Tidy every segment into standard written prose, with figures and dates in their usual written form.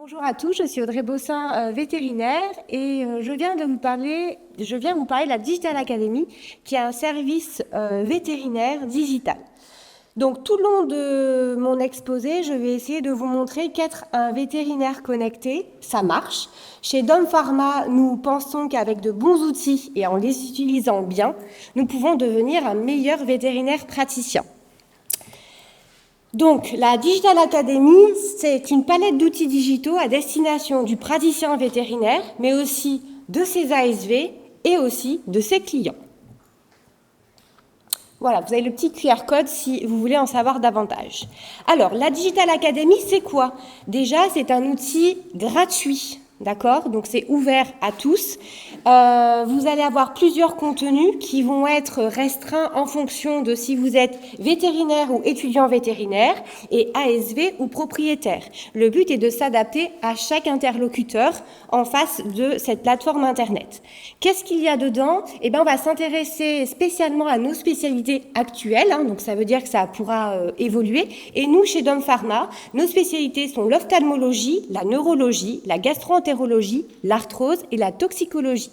Bonjour à tous, je suis Audrey Bossin, vétérinaire, et je viens vous parler de la Digital Academy, qui est un service vétérinaire digital. Donc tout le long de mon exposé, je vais essayer de vous montrer qu'être un vétérinaire connecté, ça marche. Chez Dom Pharma, nous pensons qu'avec de bons outils et en les utilisant bien, nous pouvons devenir un meilleur vétérinaire praticien. Donc, la Digital Academy, c'est une palette d'outils digitaux à destination du praticien vétérinaire, mais aussi de ses ASV et aussi de ses clients. Voilà, vous avez le petit QR code si vous voulez en savoir davantage. Alors, la Digital Academy, c'est quoi? Déjà, c'est un outil gratuit. D'accord? Donc c'est ouvert à tous. Vous allez avoir plusieurs contenus qui vont être restreints en fonction de si vous êtes vétérinaire ou étudiant vétérinaire et ASV ou propriétaire. Le but est de s'adapter à chaque interlocuteur en face de cette plateforme Internet. Qu'est-ce qu'il y a dedans? Eh bien, on va s'intéresser spécialement à nos spécialités actuelles, donc ça veut dire que ça pourra évoluer. Et nous, chez Dom Pharma, nos spécialités sont l'ophtalmologie, la neurologie, la gastroentérologie, l'arthrose et la toxicologie.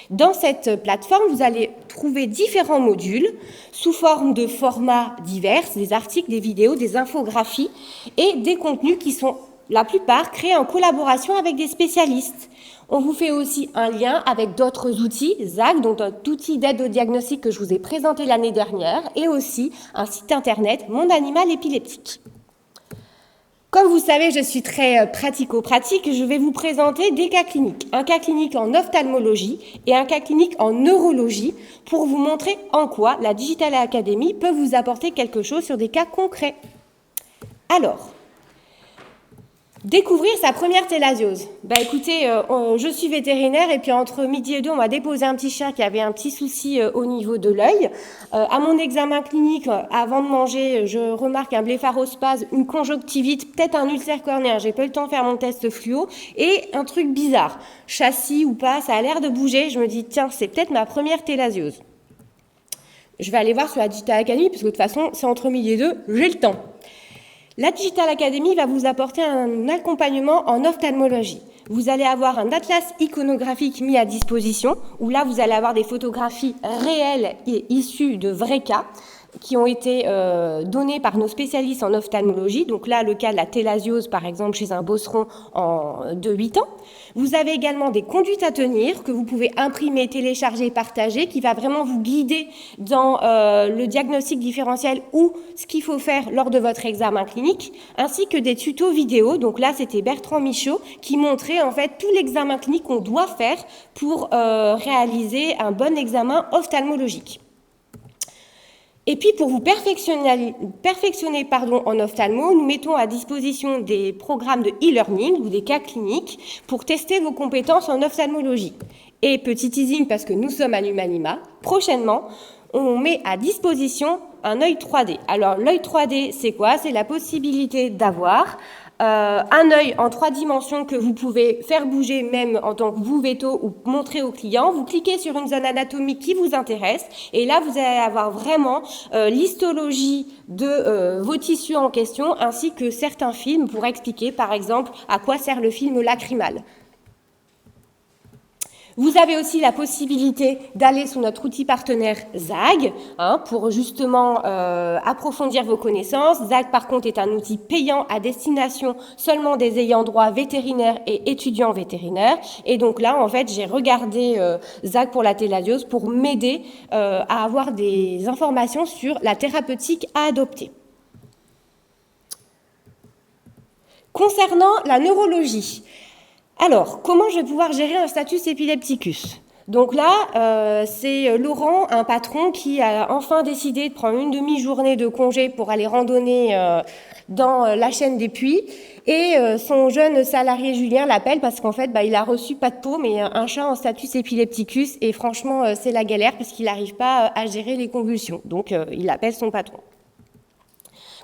Dans cette plateforme, vous allez trouver différents modules sous forme de formats divers, des articles, des vidéos, des infographies et des contenus qui sont la plupart créés en collaboration avec des spécialistes. On vous fait aussi un lien avec d'autres outils, ZAC, donc un outil d'aide au diagnostic que je vous ai présenté l'année dernière, et aussi un site internet Monde Animal Épileptique. Comme vous savez, je suis très pratico-pratique, je vais vous présenter des cas cliniques. Un cas clinique en ophtalmologie et un cas clinique en neurologie pour vous montrer en quoi la Digital Academy peut vous apporter quelque chose sur des cas concrets. Alors, découvrir sa première thélasiose. Écoutez, je suis vétérinaire et puis entre midi et deux, on m'a déposé un petit chien qui avait un petit souci au niveau de l'œil. À mon examen clinique, avant de manger, je remarque un blépharospasme, une conjonctivite, peut-être un ulcère cornéen. J'ai pas eu le temps de faire mon test fluo et un truc bizarre. Châssis ou pas, ça a l'air de bouger. Je me dis, tiens, c'est peut-être ma première thélasiose. Je vais aller voir sur la Digital Academy parce que de toute façon, c'est entre midi et deux, j'ai le temps. La Digital Academy va vous apporter un accompagnement en ophtalmologie. Vous allez avoir un atlas iconographique mis à disposition, où là, vous allez avoir des photographies réelles et issues de vrais cas qui ont été données par nos spécialistes en ophtalmologie. Donc là, le cas de la thélasiose, par exemple, chez un bosseron de 8 ans. Vous avez également des conduites à tenir que vous pouvez imprimer, télécharger, partager, qui va vraiment vous guider dans le diagnostic différentiel ou ce qu'il faut faire lors de votre examen clinique, ainsi que des tutos vidéo. Donc là, c'était Bertrand Michaud qui montrait en fait tout l'examen clinique qu'on doit faire pour réaliser un bon examen ophtalmologique. Et puis, pour vous perfectionner en ophtalmo, nous mettons à disposition des programmes de e-learning ou des cas cliniques pour tester vos compétences en ophtalmologie. Et petit teasing, parce que nous sommes à l'Humanima, prochainement, on met à disposition un œil 3D. Alors, l'œil 3D, c'est quoi? C'est la possibilité d'avoir un œil en 3 dimensions que vous pouvez faire bouger même en tant que vous véto ou montrer au client. Vous cliquez sur une zone anatomique qui vous intéresse et là vous allez avoir vraiment l'histologie de vos tissus en question ainsi que certains films pour expliquer par exemple à quoi sert le film lacrymal. Vous avez aussi la possibilité d'aller sur notre outil partenaire ZAG pour justement approfondir vos connaissances. ZAG, par contre, est un outil payant à destination seulement des ayants droit vétérinaires et étudiants vétérinaires. Et donc là, en fait, j'ai regardé ZAG pour la thélasiose pour m'aider à avoir des informations sur la thérapeutique à adopter. Concernant la neurologie, alors, comment je vais pouvoir gérer un status epilepticus? Donc là, c'est Laurent, un patron, qui a enfin décidé de prendre une demi-journée de congé pour aller randonner dans la chaîne des Puys. Et son jeune salarié Julien l'appelle parce qu'en fait, il a reçu pas de peau, mais un chat en status epilepticus. Et franchement, c'est la galère parce qu'il n'arrive pas à gérer les convulsions. Donc, il appelle son patron.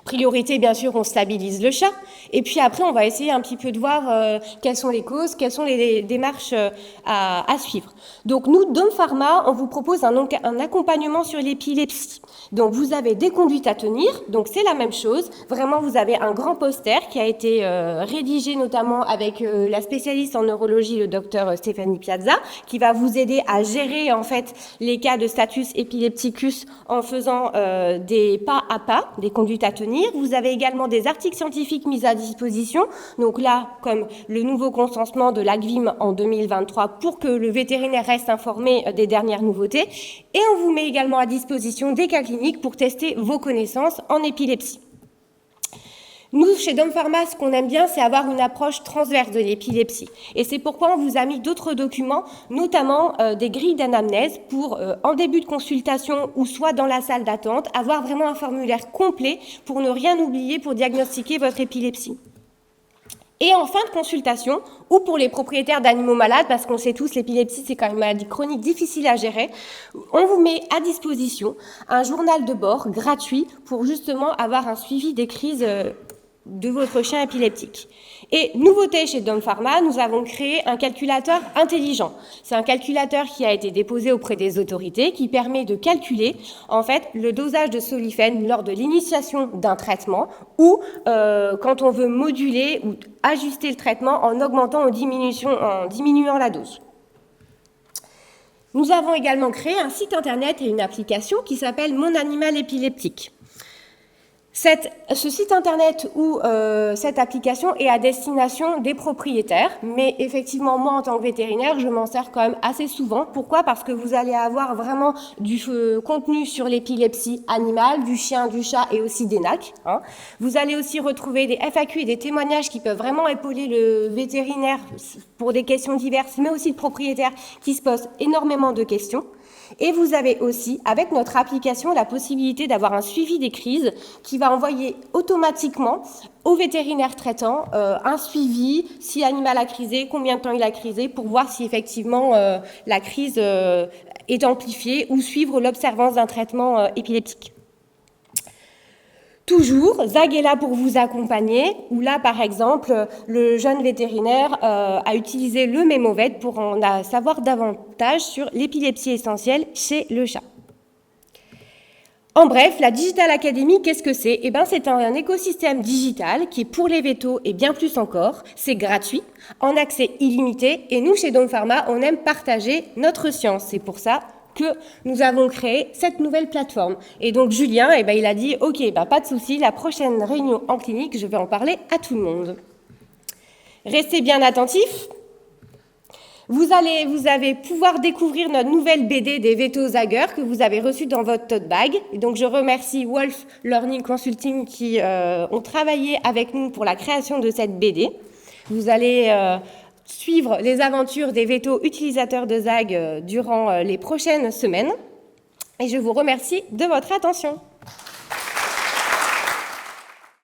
Priorité, bien sûr, on stabilise le chat. Et puis après, on va essayer un petit peu de voir quelles sont les causes, quelles sont les démarches à suivre. Donc nous, Dome Pharma, on vous propose un accompagnement sur l'épilepsie. Donc vous avez des conduites à tenir, donc c'est la même chose. Vraiment, vous avez un grand poster qui a été rédigé notamment avec la spécialiste en neurologie, le docteur Stéphanie Piazza, qui va vous aider à gérer en fait les cas de status epilepticus en faisant des pas à pas, des conduites à tenir. Vous avez également des articles scientifiques mis à disposition. Donc là, comme le nouveau consentement de l'AGVIM en 2023 pour que le vétérinaire reste informé des dernières nouveautés. Et on vous met également à disposition des cas cliniques pour tester vos connaissances en épilepsie. Nous, chez Dome Pharma, ce qu'on aime bien, c'est avoir une approche transverse de l'épilepsie. Et c'est pourquoi on vous a mis d'autres documents, notamment des grilles d'anamnèse pour, en début de consultation ou soit dans la salle d'attente, avoir vraiment un formulaire complet pour ne rien oublier pour diagnostiquer votre épilepsie. Et en fin de consultation, ou pour les propriétaires d'animaux malades, parce qu'on sait tous, l'épilepsie, c'est quand même une maladie chronique difficile à gérer, on vous met à disposition un journal de bord gratuit pour justement avoir un suivi des crises de votre chien épileptique. Et nouveauté chez Dome Pharma, nous avons créé un calculateur intelligent. C'est un calculateur qui a été déposé auprès des autorités, qui permet de calculer en fait le dosage de solifène lors de l'initiation d'un traitement ou quand on veut moduler ou ajuster le traitement en augmentant ou en diminuant la dose. Nous avons également créé un site internet et une application qui s'appelle Mon Animal Épileptique. Ce site internet ou cette application est à destination des propriétaires, mais effectivement, moi, en tant que vétérinaire, je m'en sers quand même assez souvent. Pourquoi ? Parce que vous allez avoir vraiment du contenu sur l'épilepsie animale, du chien, du chat et aussi des NAC. Hein. Vous allez aussi retrouver des FAQ et des témoignages qui peuvent vraiment épauler le vétérinaire pour des questions diverses, mais aussi le propriétaire qui se pose énormément de questions. Et vous avez aussi, avec notre application, la possibilité d'avoir un suivi des crises qui va envoyer automatiquement au vétérinaire traitant un suivi, si l'animal a crisé, combien de temps il a crisé, pour voir si effectivement la crise est amplifiée ou suivre l'observance d'un traitement épileptique. Toujours, Zag est là pour vous accompagner, où là, par exemple, le jeune vétérinaire a utilisé le Mémoved pour en savoir davantage sur l'épilepsie essentielle chez le chat. En bref, la Digital Academy, qu'est-ce que c'est ? Eh bien, c'est un écosystème digital qui est pour les vétos et bien plus encore. C'est gratuit, en accès illimité, et nous, chez Dome Pharma, on aime partager notre science. C'est pour ça que nous avons créé cette nouvelle plateforme. Et donc Julien, il a dit « Ok, pas de souci, la prochaine réunion en clinique, je vais en parler à tout le monde. » Restez bien attentifs. Vous allez pouvoir découvrir notre nouvelle BD des Véto-Zagger que vous avez reçue dans votre tote bag. Et donc je remercie Wolf Learning Consulting qui ont travaillé avec nous pour la création de cette BD. Vous allez suivre les aventures des vétos utilisateurs de Zag durant les prochaines semaines. Et je vous remercie de votre attention.